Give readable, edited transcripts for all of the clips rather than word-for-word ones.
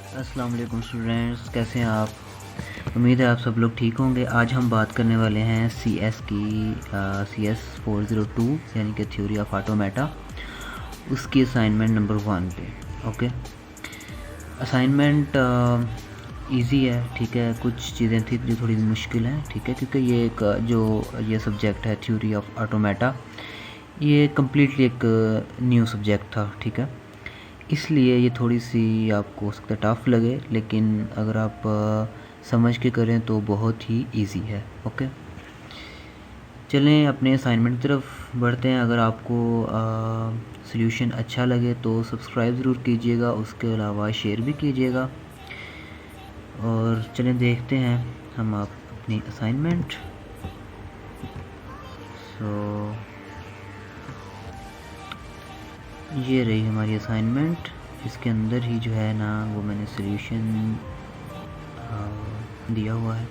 अस्सलाम वालेकुम स्टूडेंट्स, कैसे हैं आप। उम्मीद है आप सब लोग ठीक होंगे। आज हम बात करने वाले हैं CS की CS 402 यानी कि थ्योरी ऑफ ऑटोमेटा, उसकी असाइनमेंट नंबर 1 पे। ओके, असाइनमेंट इजी है, ठीक है। कुछ चीज़ें थी जो थोड़ी मुश्किल हैं, ठीक है, क्योंकि ये एक जो ये सब्जेक्ट है थ्योरी ऑफ ऑटोमेटा, ये कम्प्लीटली एक न्यू सब्जेक्ट था, ठीक है। इसलिए ये थोड़ी सी आपको हो सकता है टफ़ लगे, लेकिन अगर आप समझ के करें तो बहुत ही इजी है। ओके, चलें अपने असाइनमेंट की तरफ बढ़ते हैं। अगर आपको सॉल्यूशन अच्छा लगे तो सब्सक्राइब ज़रूर कीजिएगा, उसके अलावा शेयर भी कीजिएगा। और चलें देखते हैं हम आप अपनी असाइनमेंट। ये रही हमारी असाइनमेंट। इसके अंदर ही जो है ना वो मैंने सॉल्यूशन दिया हुआ है।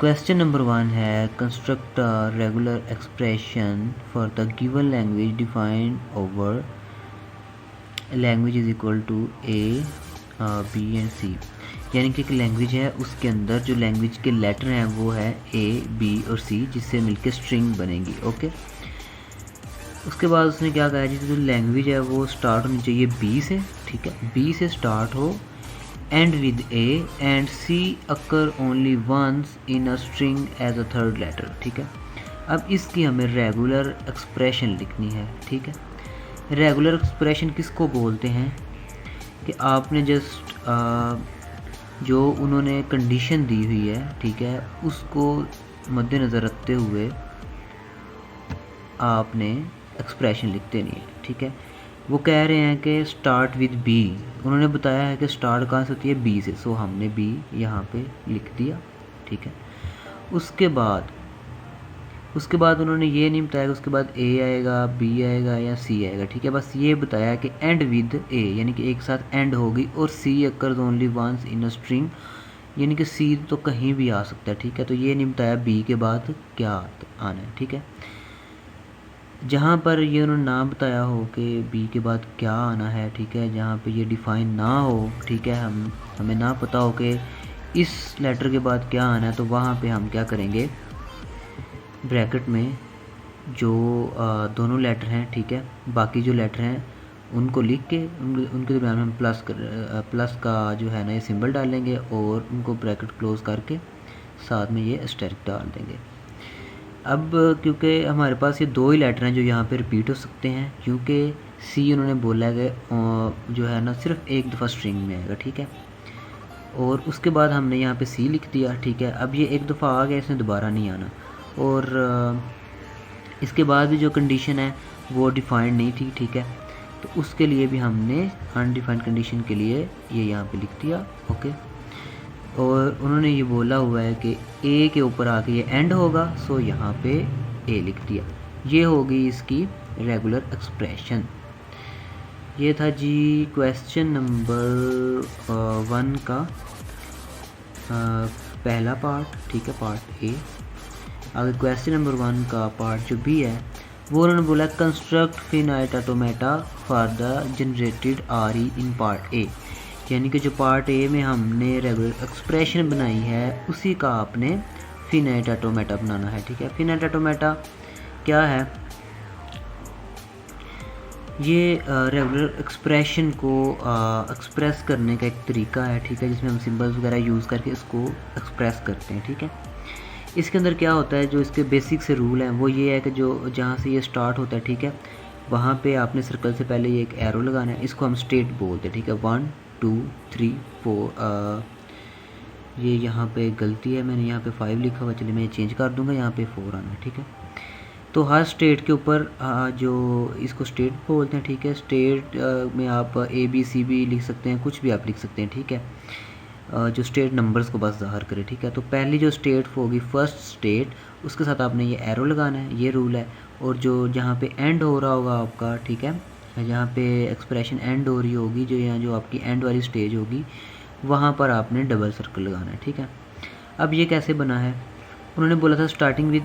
क्वेश्चन नंबर 1 है, construct a regular expression for the given language defined over language is equal to A, B and C। यानी कि एक लैंग्वेज है, उसके अंदर जो लैंग्वेज के लेटर हैं वो है A, B और C, जिससे मिलके स्ट्रिंग बनेगी। ओके, उसके बाद उसने क्या कहा, जैसे जो लैंग्वेज है वो स्टार्ट होनी चाहिए B से, ठीक है, B से स्टार्ट हो, end with A and C occur only once in a string as a third letter, ठीक है। अब इसकी हमें रेगुलर एक्सप्रेशन लिखनी है, ठीक है। रेगुलर एक्सप्रेशन किसको बोलते हैं कि आपने जस्ट जो उन्होंने कंडीशन दी हुई है, ठीक है, उसको मद्देनज़र रखते हुए आपने एक्सप्रेशन लिख देनी है, ठीक है। वो कह रहे हैं कि स्टार्ट विद बी, उन्होंने बताया है कि स्टार्ट कहाँ से होती है, बी से, सो हमने बी यहाँ पे लिख दिया, ठीक है। उसके बाद उन्होंने ये नहीं बताया कि उसके बाद ए आएगा, बी आएगा या सी आएगा, ठीक है। बस ये बताया कि एंड विद ए, यानी कि एक साथ एंड होगी, और C occurs only once in a string, यानी कि सी तो कहीं भी आ सकता है, ठीक है। तो ये नहीं बताया बी के बाद क्या आना है, ठीक है। जहाँ पर ये उन्होंने ना बताया हो कि बी के बाद क्या आना है, ठीक है, जहाँ पे ये डिफ़ाइन ना हो, ठीक है, हमें ना पता हो कि इस लेटर के बाद क्या आना है, तो वहाँ पे हम क्या करेंगे, ब्रैकेट में जो दोनों लेटर हैं, ठीक है, बाकी जो लेटर हैं उनको लिख के उनके दरम्यान हम प्लस का जो है ना ये सिंबल डालेंगे, और उनको ब्रैकेट क्लोज़ करके साथ में ये एस्टेरिक डाल देंगे। अब क्योंकि हमारे पास ये दो ही लेटर हैं जो यहाँ पे रिपीट हो सकते हैं, क्योंकि सी उन्होंने बोला है कि जो है ना सिर्फ एक दफ़ा स्ट्रिंग में आएगा, ठीक है। और उसके बाद हमने यहाँ पे सी लिख दिया, ठीक है। अब ये एक दफ़ा आ गया, इसने दोबारा नहीं आना। और इसके बाद भी जो कंडीशन है वो डिफाइंड नहीं थी, ठीक है। तो उसके लिए भी हमने अनडिफाइंड कंडीशन के लिए ये यहाँ पे लिख दिया। ओके, और उन्होंने ये बोला हुआ है कि ए के ऊपर आके ये एंड होगा, सो यहाँ पे ए लिख दिया। ये होगी इसकी रेगुलर एक्सप्रेशन। ये था जी क्वेश्चन नंबर 1 का पहला पार्ट, ठीक है, पार्ट ए। आगे क्वेश्चन नंबर 1 का पार्ट जो बी है वो उन्होंने बोला construct finite automata for the generated RE in part ए, यानी कि जो पार्ट ए में हमने रेगुलर एक्सप्रेशन बनाई है उसी का आपने फिनाइट ऑटोमेटा बनाना है, ठीक है। फिनाइट ऑटोमेटा क्या है, ये रेगुलर एक्सप्रेशन को एक्सप्रेस करने का एक तरीका है, ठीक है, जिसमें हम सिंबल्स वगैरह यूज़ करके इसको एक्सप्रेस करते हैं, ठीक है। इसके अंदर क्या होता है, जो इसके बेसिक से रूल हैं वो ये है कि जो जहाँ से ये स्टार्ट होता है, ठीक है, वहाँ पे आपने सर्कल से पहले ये एक एरो लगाना है, इसको हम स्टेट बोलते हैं, ठीक है। 1 2 3 4 ये यहाँ पे गलती है, मैंने यहाँ पे 5 लिखा हुआ, चलिए मैं ये चेंज कर दूँगा, यहाँ पे 4 आना है, ठीक है। तो हर स्टेट के ऊपर जो इसको स्टेट बोलते हैं, ठीक है। स्टेट में आप ABC भी लिख सकते हैं, कुछ भी आप लिख सकते हैं, ठीक है, जो स्टेट नंबर्स को बस ज़ाहिर करे, ठीक है। तो पहली जो स्टेट होगी फर्स्ट स्टेट, उसके साथ आपने ये एरो लगाना है, ये रूल है। और जो जहाँ पे एंड हो रहा होगा आपका, ठीक है, जहाँ पे एक्सप्रेशन एंड हो रही होगी, जो यहाँ जो आपकी एंड वाली स्टेज होगी, वहाँ पर आपने डबल सर्कल लगाना है, ठीक है। अब ये कैसे बना है, उन्होंने बोला था स्टार्टिंग विद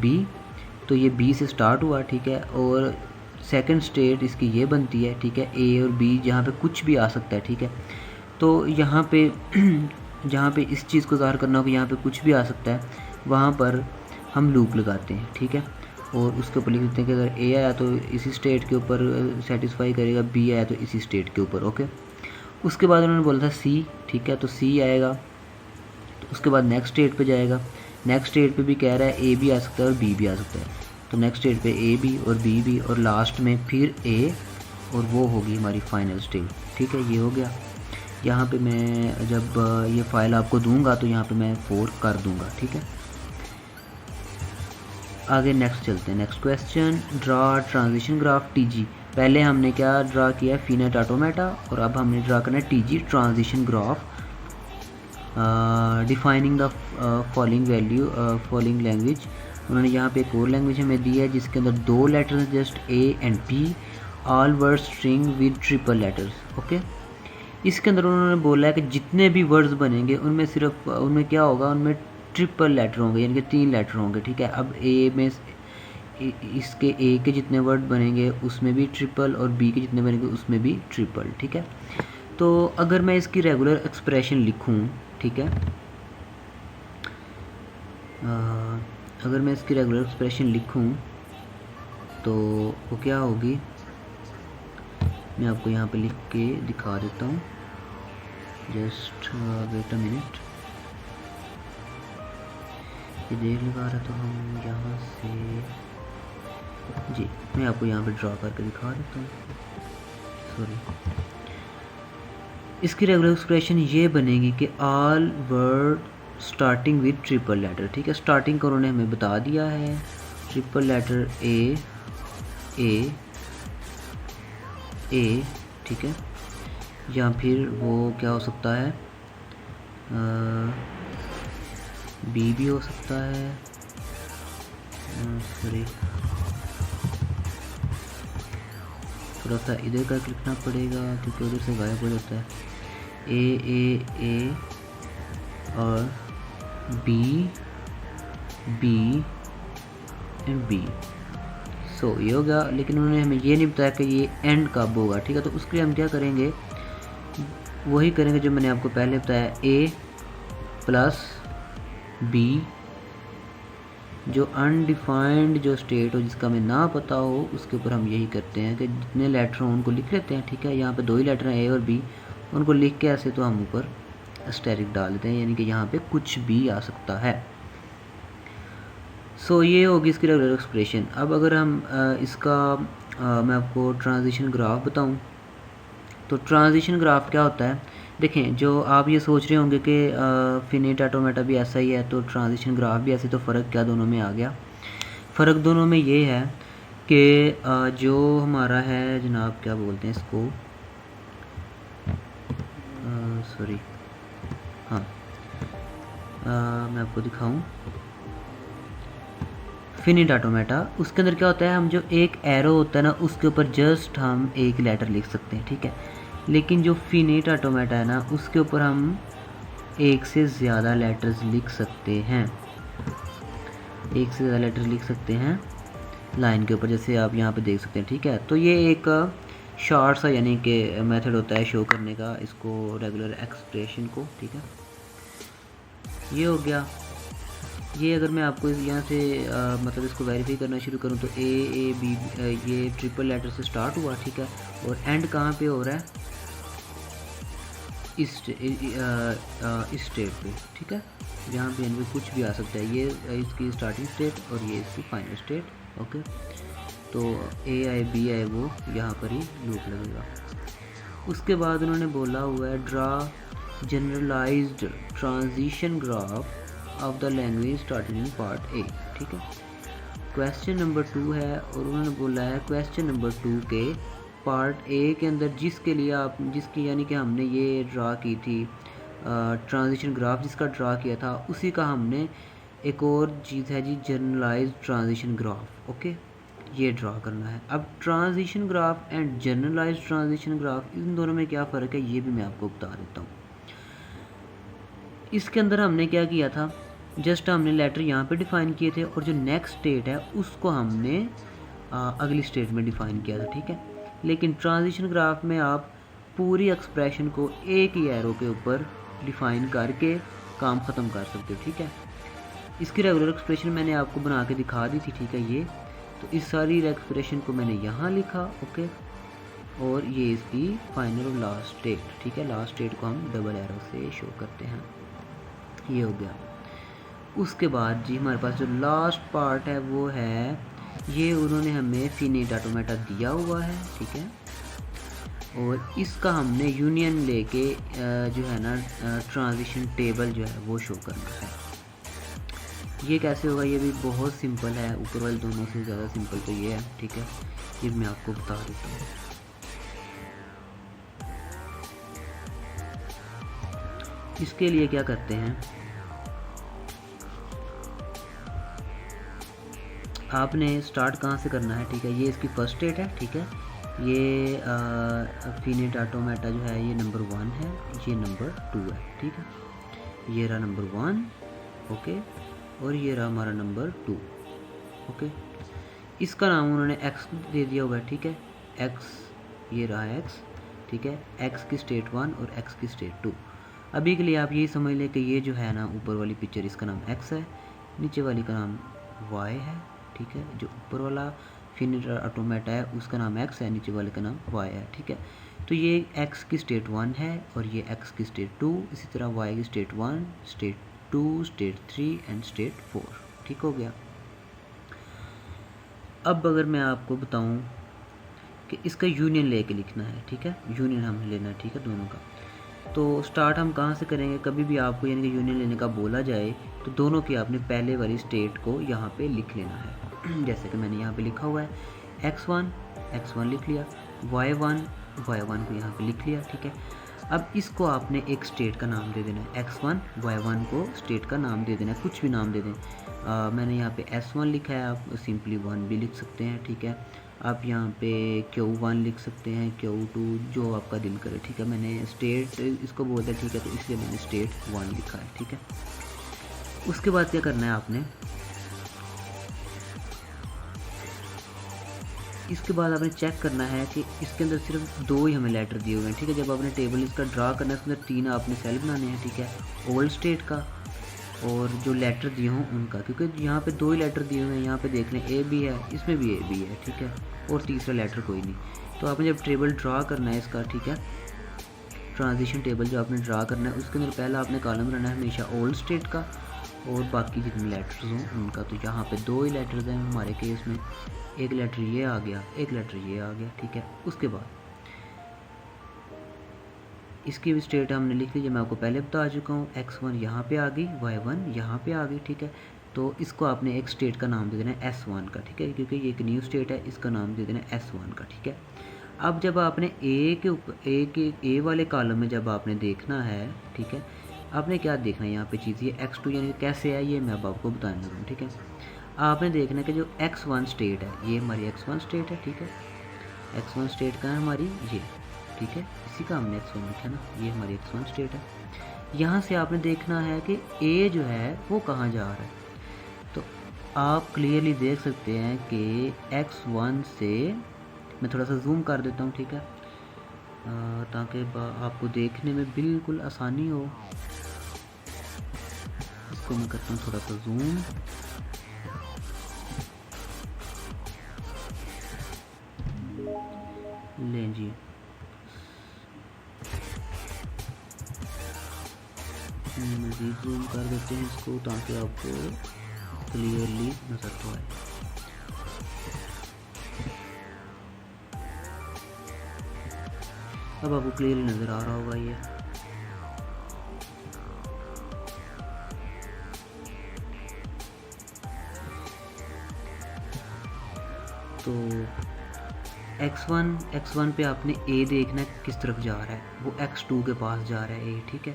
बी, तो ये बी से स्टार्ट हुआ, ठीक है, और सेकंड स्टेट इसकी ये बनती है, ठीक है, ए और बी, जहाँ पे कुछ भी आ सकता है, ठीक है। तो यहाँ पे जहाँ पे इस चीज़ को ज़ाहिर करना हो कि यहाँ पे कुछ भी आ सकता है, वहाँ पर हम लूप लगाते हैं, ठीक है। और उसके ऊपर लिख देते हैं कि अगर ए आया तो इसी स्टेट के ऊपर सेटिस्फाई करेगा, बी आया तो इसी स्टेट के ऊपर, ओके। उसके बाद उन्होंने बोला था सी, ठीक है, तो सी आएगा। तो उसके बाद नेक्स्ट स्टेट पे जाएगा, नेक्स्ट स्टेट पे भी कह रहा है ए भी आ सकता है और बी भी आ सकता है, तो नेक्स्ट स्टेट पे ए भी और बी भी, और लास्ट में फिर ए, और वो होगी हमारी फाइनल स्टेट, ठीक है। ये हो गया। यहाँ पे मैं जब ये फाइल आपको दूंगा तो यहाँ पे मैं 4 कर दूंगा, ठीक है। आगे नेक्स्ट चलते हैं, next question, draw transition graph TG. पहले हमने क्या ड्रा किया, फिनेट ऑटोमेटा, और अब हमने ड्रा करना है TG, transition graph, defining the following value, following language. उन्होंने यहाँ पे एक और लैंग्वेज हमें दी है जिसके अंदर 2 letters, just A and B, all word string with triple letters, okay. इसके अंदर उन्होंने बोला है कि जितने भी वर्ड्स बनेंगे उनमें सिर्फ उनमें क्या होगा, उनमें ट्रिपल लेटर होंगे, यानी कि 3 लेटर होंगे, ठीक है। अब ए में इसके ए के जितने वर्ड बनेंगे उसमें भी ट्रिपल, और बी के जितने बनेंगे उसमें भी ट्रिपल, ठीक है। तो अगर मैं इसकी रेगुलर एक्सप्रेशन लिखूं, ठीक है, अगर मैं इसकी रेगुलर एक्सप्रेशन लिखूं तो वो क्या होगी, मैं आपको यहाँ पे लिख के दिखा देता हूँ, जस्ट वेट अ मिनट। ये देर लगा रहा, तो हम यहाँ से जी मैं आपको यहाँ पे ड्रा करके दिखा देता हूँ, सॉरी। इसकी रेगुलर एक्सप्रेशन ये बनेगी कि all word starting with triple letter, ठीक है। स्टार्टिंग का उन्होंने हमें बता दिया है, ट्रिपल लेटर ए ए ए, ठीक है। या फिर वो क्या हो सकता है, बी भी हो सकता है, सॉरी थोड़ा सा इधर का लिखना पड़ेगा क्योंकि उधर से गायब हो जाता है, ए और बी एंड बी। सो ये हो गया, लेकिन उन्होंने हमें ये नहीं बताया कि ये एंड कब होगा, ठीक है। तो उसके लिए हम क्या करेंगे, वही करेंगे जो मैंने आपको पहले बताया, ए प्लस बी, जो अनडिफाइंड जो स्टेट हो जिसका हमें ना पता हो उसके ऊपर हम यही करते हैं कि जितने लेटर हों उनको लिख लेते हैं, ठीक है। यहाँ पे 2 ही लेटर हैं, ए और बी, उनको लिख के ऐसे तो हम ऊपर एस्टेरिक डाल देते हैं, यानी कि यहाँ पे कुछ भी आ सकता है। सो ये होगी इसकी रेगुलर एक्सप्रेशन। अब अगर हम इसका मैं आपको ट्रांजिशन ग्राफ बताऊँ, तो ट्रांजिशन ग्राफ क्या होता है, देखें, जो आप ये सोच रहे होंगे कि फिनिट ऑटोमेटा भी ऐसा ही है तो ट्रांजिशन ग्राफ भी ऐसे, तो फ़र्क क्या दोनों में आ गया। फ़र्क दोनों में ये है कि जो हमारा है जनाब, क्या बोलते हैं इसको, सॉरी, हाँ, मैं आपको दिखाऊं, फिनिट ऑटोमेटा, उसके अंदर क्या होता है, हम जो एक एरो होता है ना उसके ऊपर जस्ट हम एक लेटर लिख सकते हैं, ठीक है। लेकिन जो फिनिट ऑटोमेटा है ना उसके ऊपर हम एक से ज़्यादा लेटर्स लिख सकते हैं, एक से ज़्यादा लेटर्स लिख सकते हैं लाइन के ऊपर, जैसे आप यहाँ पे देख सकते हैं, ठीक है। तो ये एक शॉर्ट सा यानी कि मेथड होता है शो करने का इसको, रेगुलर एक्सप्रेशन को, ठीक है। ये हो गया। ये अगर मैं आपको यहाँ से मतलब इसको वेरीफाई करना शुरू करूँ तो ए बी, ये ट्रिपल लेटर से स्टार्ट हुआ, ठीक है, और एंड कहाँ पे हो रहा है, इस स्टेट पे, ठीक है, जहाँ पे एंड पे कुछ भी आ सकता है। ये इसकी स्टार्टिंग स्टेट और ये इसकी फाइनल स्टेट, ओके। तो ए आए बी आए वो यहाँ पर ही लूप लगेगा। उसके बाद उन्होंने बोला हुआ है draw generalised transition graph of the language starting in part A, ठीक है। क्वेश्चन नंबर 2 है, और उन्होंने बोला है क्वेश्चन नंबर 2 के पार्ट ए के अंदर जिसके लिए आप जिसकी यानी कि हमने ये ड्रा की थी ट्रांजिशन ग्राफ, जिसका ड्रा किया था उसी का हमने एक और चीज़ है जी, जनरलाइज ट्रांजिशन ग्राफ, ओके, ये ड्रा करना है। अब transition graph and generalize transition graph, इन दोनों में क्या फ़र्क है ये भी मैं आपको बता देता हूँ। इसके अंदर हमने क्या किया था, जस्ट हमने लेटर यहाँ पे डिफाइन किए थे, और जो नेक्स्ट स्टेट है उसको हमने अगली स्टेट में डिफ़ाइन किया था, ठीक है। लेकिन ट्रांजिशन ग्राफ में आप पूरी एक्सप्रेशन को एक ही एरो के ऊपर डिफ़ाइन करके काम ख़त्म कर सकते हो, ठीक है। इसकी रेगुलर एक्सप्रेशन मैंने आपको बना के दिखा दी थी, ठीक है। ये तो इस सारी एक्सप्रेशन को मैंने यहाँ लिखा, ओके, और ये इसकी फाइनल और लास्ट स्टेट, ठीक है। लास्ट स्टेट को हम डबल एरो से शो करते हैं, ये हो गया। उसके बाद जी हमारे पास जो लास्ट पार्ट है वो है, ये उन्होंने हमें फिनिट ऑटोमेटा दिया हुआ है, ठीक है। और इसका हमने यूनियन लेके जो है ना ट्रांजिशन टेबल जो है वो शो करना है। ये कैसे होगा, ये भी बहुत सिंपल है, ऊपर वाले दोनों से ज़्यादा सिंपल तो ये है, ठीक है। ये मैं आपको बता देता हूँ। इसके लिए क्या करते हैं, आपने स्टार्ट कहाँ से करना है, ठीक है। ये इसकी फर्स्ट स्टेट है, ठीक है। ये फिनिट ऑटोमेटा जो है ये नंबर 1 है, ये नंबर 2 है, ठीक है। ये रहा नंबर 1, ओके, और ये रहा हमारा नंबर 2, ओके। इसका नाम उन्होंने x दे दिया हुआ है, ठीक है। x, ये रहा x, ठीक है। x की स्टेट 1 और x की स्टेट 2। अभी के लिए आप यही समझ लें कि ये जो है ना ऊपर वाली पिक्चर इसका नाम x है, नीचे वाली का नाम y है, ठीक है। जो ऊपर वाला फिनिट ऑटोमेटा है उसका नाम x है, नीचे वाले का नाम y है, ठीक है। तो ये x की स्टेट 1 है और ये x की स्टेट 2, इसी तरह y की state 1, state 2, state 3 and state 4, ठीक हो गया। अब अगर मैं आपको बताऊं कि इसका यूनियन लेके लिखना है, ठीक है। यूनियन हम लेना है, ठीक है, दोनों का। तो स्टार्ट हम कहाँ से करेंगे, कभी भी आपको यानी कि यूनियन लेने का बोला जाए तो दोनों की आपने पहले वाली स्टेट को यहाँ पे लिख लेना है। जैसे कि मैंने यहाँ पे लिखा हुआ है x1 लिख लिया, y1 को यहाँ पे लिख लिया, ठीक है। अब इसको आपने एक स्टेट का नाम दे देना है, x1 y1 को स्टेट का नाम दे देना है, कुछ भी नाम दे दें। मैंने यहाँ पे s1 लिखा है, आप सिंपली 1 भी लिख सकते हैं, ठीक है। आप यहाँ पे q1 लिख सकते हैं, q2, जो आपका दिल करे, ठीक है। मैंने स्टेट इसको बोलते हैं, ठीक है, तो इसलिए मैंने स्टेट 1 लिखा है, ठीक है। उसके बाद क्या करना है आपने, इसके बाद आपने चेक करना है कि इसके अंदर सिर्फ 2 ही हमें लेटर दिए हुए हैं, ठीक है। जब आपने टेबल इसका ड्रा करना है, इसके अंदर 3 आपने सेल बनाने हैं, ठीक है। ओल्ड स्टेट का और जो लेटर दिए हों उनका, क्योंकि यहाँ पे 2 ही लेटर दिए हुए हैं। यहाँ पे देख लें ए भी है, इसमें भी ए भी है, ठीक है, और तीसरा लेटर कोई नहीं। तो आपने जब टेबल ड्रा करना है इसका, ठीक है, ट्रांजिशन टेबल जो आपने ड्रा करना है उसके अंदर पहला आपने कॉलम रहना है हमेशा ओल्ड स्टेट का और बाकी जितने लेटर्स हों उनका। तो यहाँ पे 2 ही लेटर्स हैं हमारे केस में, एक लेटर ये आ गया, एक लेटर ये आ गया, ठीक है। उसके बाद इसकी भी स्टेट हमने लिख ली, जो मैं आपको पहले बता चुका हूँ। x1 यहाँ पे आ गई, y1 यहाँ पे आ गई, ठीक है। तो इसको आपने एक स्टेट का नाम दे देना है s1 का, ठीक है, क्योंकि ये एक न्यू स्टेट है, इसका नाम दे देना है s1 का, ठीक है। अब जब आपने ए वाले कॉलम में जब आपने देखना है, ठीक है, आपने क्या देखना है यहाँ पे चीज़, ये x2 यानी कैसे है ये मैं अब आपको बताने लगा हूँ, ठीक है। आपने देखना है कि जो x1 स्टेट है ये हमारी x1 स्टेट है, ठीक है। x1 स्टेट का है हमारी ये, ठीक है, इसी का हमने x1 लिखा ना, ये हमारी x1 स्टेट है। यहाँ से आपने देखना है कि a जो है वो कहाँ जा रहा है। तो आप क्लियरली देख सकते हैं कि x1 से, मैं थोड़ा सा जूम कर देता हूँ, ठीक है, ताकि आपको देखने में बिल्कुल आसानी हो। इसको मैं करता हूँ थोड़ा सा जूम, लें जी, मज़ीद जूम कर देते हैं इसको ताकि आपको क्लियरली नजर तो आए। अब आपको क्लियरली नज़र आ रहा होगा ये। तो x1 पे आपने a देखना है किस तरफ जा रहा है, वो x2 के पास जा रहा है a, ठीक है।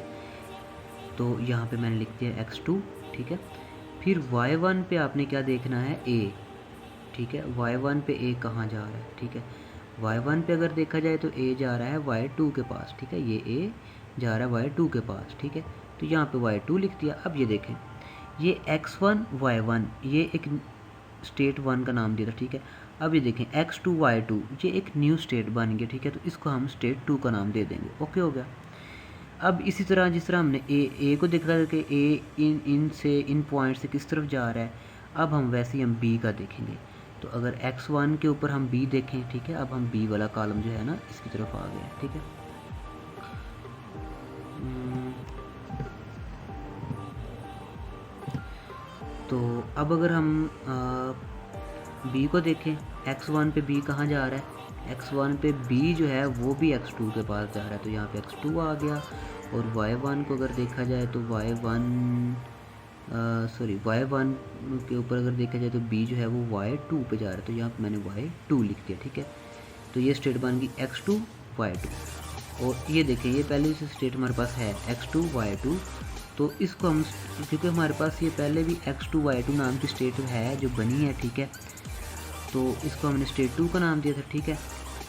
तो यहाँ पे मैंने लिख दिया x2, ठीक है। फिर y1 पे आपने क्या देखना है a, ठीक है। y1 पे a कहाँ जा रहा है, ठीक है। y1 पे अगर देखा जाए तो a जा रहा है y2 के पास, ठीक है, ये a जा रहा है y2 के पास, ठीक है। तो यहाँ पे y2 लिख दिया। अब ये देखें, ये x1 y1 ये एक स्टेट 1 का नाम दिया था, ठीक है। अब ये देखें x2 y2 ये एक न्यू स्टेट बन गया, ठीक है, तो इसको हम स्टेट 2 का नाम दे देंगे। ओके हो गया। अब इसी तरह जिस तरह हमने ए को देखा था कि ए इन पॉइंट से किस तरफ जा रहा है, अब हम वैसे ही हम बी का देखेंगे। तो अगर x1 के ऊपर हम बी देखें, ठीक है, अब हम बी वाला कॉलम जो है ना इसकी तरफ आ गए, ठीक है। तो अब अगर हम बी को देखें, x1 पे बी कहाँ जा रहा है, x1 पे बी जो है वो भी x2 के पास जा रहा है, तो यहाँ पे x2 आ गया। और y1 को अगर देखा जाए तो y1 के ऊपर अगर देखा जाए तो b जो है वो y2 पे जा रहा है, तो यहाँ पे मैंने y2 लिख दिया, ठीक है। तो ये स्टेट बन गई x2 y2। और ये देखिए ये पहले से स्टेट हमारे पास है x2 y2, तो इसको हम, क्योंकि हमारे पास ये पहले भी x2 y2 नाम की स्टेट है जो बनी है, ठीक है, तो इसको हमने स्टेट 2 का नाम दिया था, ठीक है।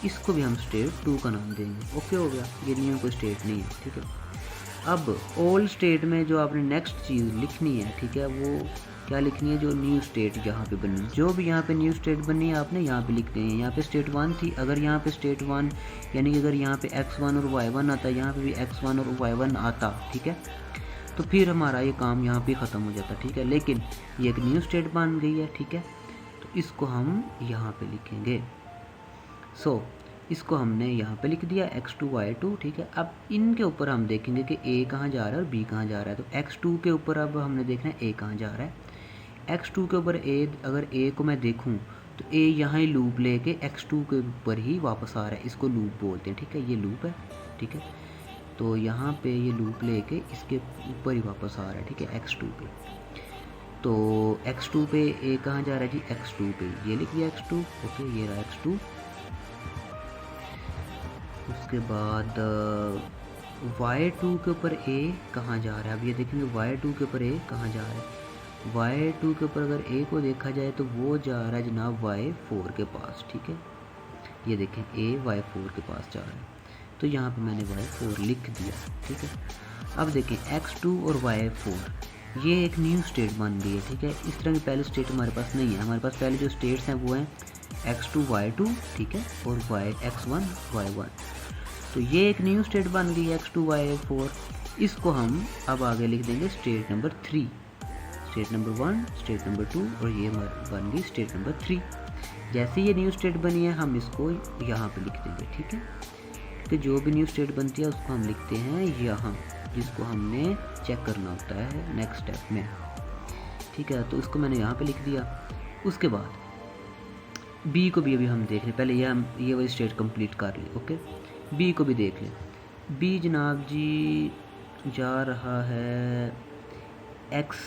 इसको भी हम स्टेट 2 का नाम देंगे। ओके हो गया, ये न्यू कोई स्टेट नहीं है, ठीक है। अब ओल्ड स्टेट में जो आपने नेक्स्ट चीज़ लिखनी है, ठीक है, वो क्या लिखनी है, जो न्यू स्टेट यहाँ पे बनी, जो भी यहाँ पे न्यू स्टेट बनी है आपने यहाँ पे लिख दें। यहाँ पे स्टेट 1 थी, अगर यहाँ पे स्टेट 1 यानी कि अगर यहाँ पे x1 और y1 आता, यहाँ पे भी x1 और y1 आता, ठीक है, तो फिर हमारा ये काम यहाँ पे ख़त्म हो जाता, ठीक है। लेकिन ये एक न्यू स्टेट बन गई है, ठीक है, तो इसको हम यहाँ पे लिखेंगे। सो इसको हमने यहाँ पे लिख दिया x2 y2, ठीक है। अब इनके ऊपर हम देखेंगे कि a कहाँ जा रहा है और b कहाँ जा रहा है। तो x2 के ऊपर अब हमने देखना है a कहाँ जा रहा है। x2 के ऊपर a, अगर a को मैं देखूँ तो a यहाँ ही लूप लेके x2 के ऊपर ही वापस आ रहा है, इसको लूप बोलते हैं, ठीक है, ये लूप है, ठीक है। तो यहाँ पे ये लूप लेके इसके ऊपर ही वापस आ रहा है, ठीक है, x2 पे। तो x2 पे a कहाँ जा रहा है जी, x2 पे, ये लिख दिया x2, ओके, ये रहा x2। उसके बाद y2 के ऊपर a कहाँ जा रहा है, अब ये देखेंगे y2 के ऊपर a कहाँ जा रहा है। y2 के ऊपर अगर a को देखा जाए तो वो जा रहा है जनाब y4 के पास, ठीक है, ये देखें a y4 के पास जा रहा है, तो यहाँ पे मैंने y4 लिख दिया, ठीक है। अब देखें x2 और y4 ये एक न्यू स्टेट बन गई है, ठीक है। इस तरह की पहले स्टेट हमारे पास नहीं है, हमारे पास पहले जो स्टेट्स हैं वो हैं x2 y2, ठीक है, और x1 y1। तो ये एक न्यू स्टेट बन गई x2 y4। इसको हम अब आगे लिख देंगे state number 3, state number 1, state number 2, और ये बन गई स्टेट नंबर 3। जैसे ये न्यू स्टेट बनी है हम इसको यहाँ पे लिख देंगे, ठीक है। तो जो भी न्यू स्टेट बनती है उसको हम लिखते हैं यहाँ, जिसको हमने चेक करना होता है नेक्स्ट स्टेप में, ठीक है। तो इसको मैंने यहाँ पे लिख दिया। उसके बाद बी को भी अभी हम देख लें, पहले ये वाली स्टेट कंप्लीट कर लें, ओके। बी को भी देख लें। बी जनाब जी जा रहा है एक्स,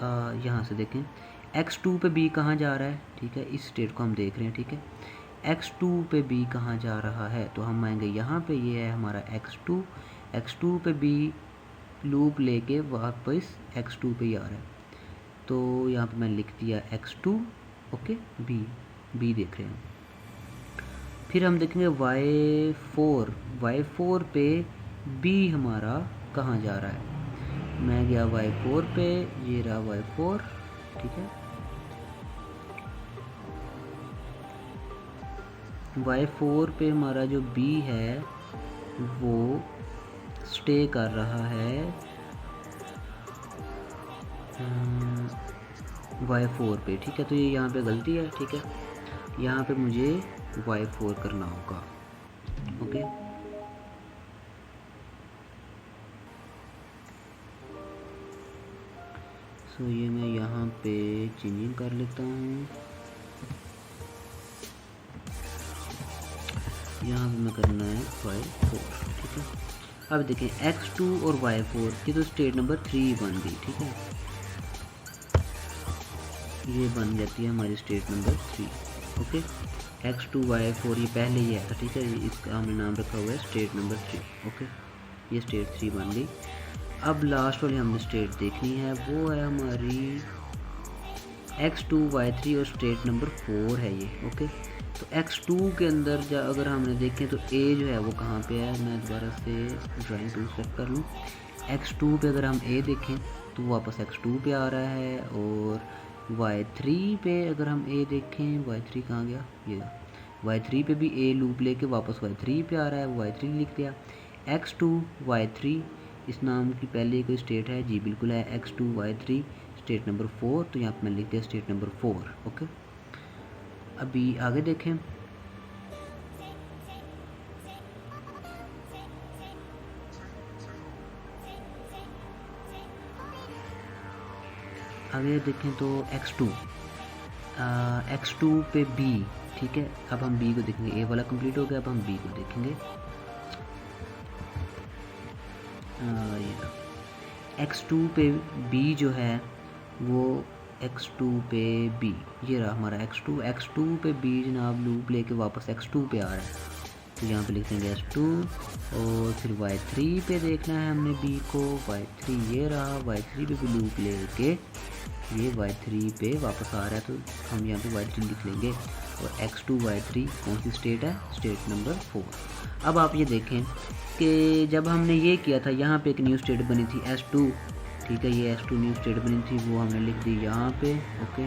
यहाँ से देखें x2 पे b कहाँ जा रहा है, ठीक है, इस स्टेट को हम देख रहे हैं, ठीक है। x2 पे b कहाँ जा रहा है, तो हम आएंगे यहाँ पे, ये है हमारा x2 पे b लूप लेके वापस x2 पे ही आ रहा है, तो यहाँ पे मैंने लिख दिया x2, ओके, b देख रहे हैं। फिर हम देखेंगे y4 पे b हमारा कहाँ जा रहा है, मैं गया y4 पे, ये रहा y4, ठीक है। y4 पे हमारा जो b है वो स्टे कर रहा है y4 पे, ठीक है। तो ये यहाँ पे गलती है, ठीक है, यहाँ पे मुझे y4 करना होगा, ओके। सो ये मैं यहाँ पे चेंजिंग कर लेता हूँ, यहाँ पे मैं करना है y4, ठीक है। अब देखें x2 और y4 की तो स्टेट नंबर 3 बन गई, ठीक है, ये बन जाती है हमारी state number 3, okay. x2 y4 ये पहले ही आया था, ठीक है, इसका हमने नाम रखा हुआ है स्टेट नंबर 3, ओके, ये स्टेट 3 बन गई। अब लास्ट वाली हमने स्टेट देखनी है, वो है हमारी x2 y3 और स्टेट नंबर 4 है ये, ओके। तो x2 के अंदर अगर हमने देखें तो a जो है वो कहाँ पे है, मैं दोबारा से ड्राइंग टूल सेलेक्ट कर लूँ। x2 पे अगर हम a देखें तो वापस x2 पे आ रहा है, और y3 पे अगर हम ए देखें, y3 कहाँ गया, ये y3 पे भी ए लूप लेके वापस y3 पे आ रहा है, y3 लिख दिया। x2 y3 इस नाम की पहले कोई स्टेट है जी, बिल्कुल है, x2 y3 स्टेट नंबर 4, तो यहाँ पे मैं लिख दिया स्टेट नंबर 4। ओके, अभी आगे देखें। आगे देखें तो x2 पे b, ठीक है। अब हम b को देखेंगे, a वाला कंप्लीट हो गया, अब हम b को देखेंगे। ये x2 पे b जो है वो x2 पे b, ये रहा हमारा x2 पे b जनाब लूप लेके वापस x2 पे आ रहा है, तो यहाँ पे लिख देंगे x2 और फिर y3 पे देखना है हमने b को, y3 ये रहा, y3 पे भी लूप लेके ये y3 पे वापस आ रहा है, तो हम यहाँ पे y3 लिख लेंगे। और x2 y3 कौन सी स्टेट है, स्टेट नंबर 4। अब आप ये देखें कि जब हमने ये किया था यहाँ पे एक न्यू स्टेट बनी थी s2, ठीक है, ये s2 न्यू स्टेट बनी थी, वो हमने लिख दी यहाँ पे। ओके,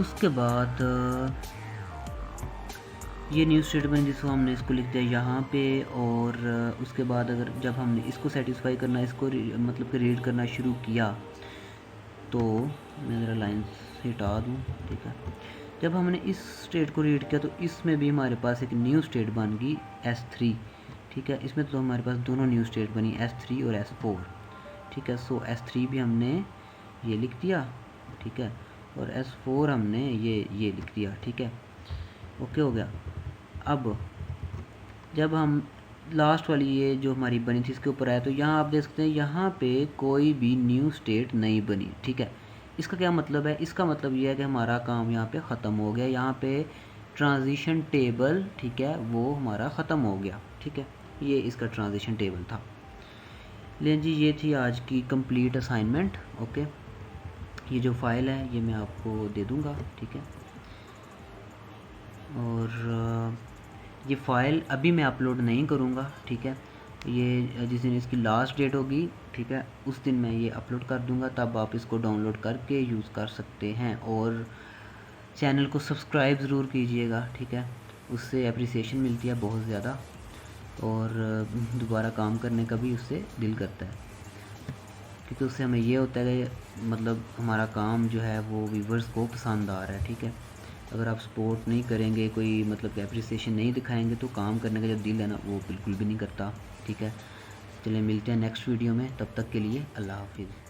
उसके बाद ये न्यू स्टेट बनी जिसको हमने इसको लिख दिया यहाँ पे। और उसके बाद अगर जब हमने इसको सेटिस्फाई करना, इसको मतलब कि रीड करना शुरू किया, तो मैं ज़रा लाइन से हटा दूँ, ठीक है। जब हमने इस स्टेट को रीड किया तो इसमें भी हमारे पास एक न्यू स्टेट बन गई s3, ठीक है। इसमें तो हमारे पास दोनों न्यू स्टेट बनी s3 और s4, ठीक है। सो s3 भी हमने ये लिख दिया, ठीक है, और s4 हमने ये लिख दिया, ठीक है। ओके, हो गया। अब जब हम लास्ट वाली ये जो हमारी बनी थी इसके ऊपर आया, तो यहाँ आप देख सकते हैं यहाँ पे कोई भी न्यू स्टेट नहीं बनी, ठीक है। इसका क्या मतलब है, इसका मतलब ये है कि हमारा काम यहाँ पे ख़त्म हो गया, यहाँ पे ट्रांजिशन टेबल, ठीक है, वो हमारा ख़त्म हो गया, ठीक है। ये इसका ट्रांजिशन टेबल था। लेकिन जी ये थी आज की कंप्लीट असाइनमेंट। ओके, ये जो फाइल है ये मैं आपको दे दूँगा, ठीक है। और ये फ़ाइल अभी मैं अपलोड नहीं करूँगा, ठीक है। ये जिस दिन इसकी लास्ट डेट होगी, ठीक है, उस दिन मैं ये अपलोड कर दूँगा, तब आप इसको डाउनलोड करके यूज़ कर सकते हैं। और चैनल को सब्सक्राइब ज़रूर कीजिएगा, ठीक है, उससे अप्रिसिएशन मिलती है बहुत ज़्यादा, और दोबारा काम करने का भी उससे दिल करता है, क्योंकि उससे हमें ये होता है कि मतलब हमारा काम जो है वो व्यूवर्स को पसंद आ रहा है, ठीक है। अगर आप सपोर्ट नहीं करेंगे, कोई मतलब एप्रिसिएशन नहीं दिखाएंगे, तो काम करने का जो दिल है ना वो बिल्कुल भी नहीं करता, ठीक है। चलिए मिलते हैं नेक्स्ट वीडियो में, तब तक के लिए अल्लाह हाफिज़।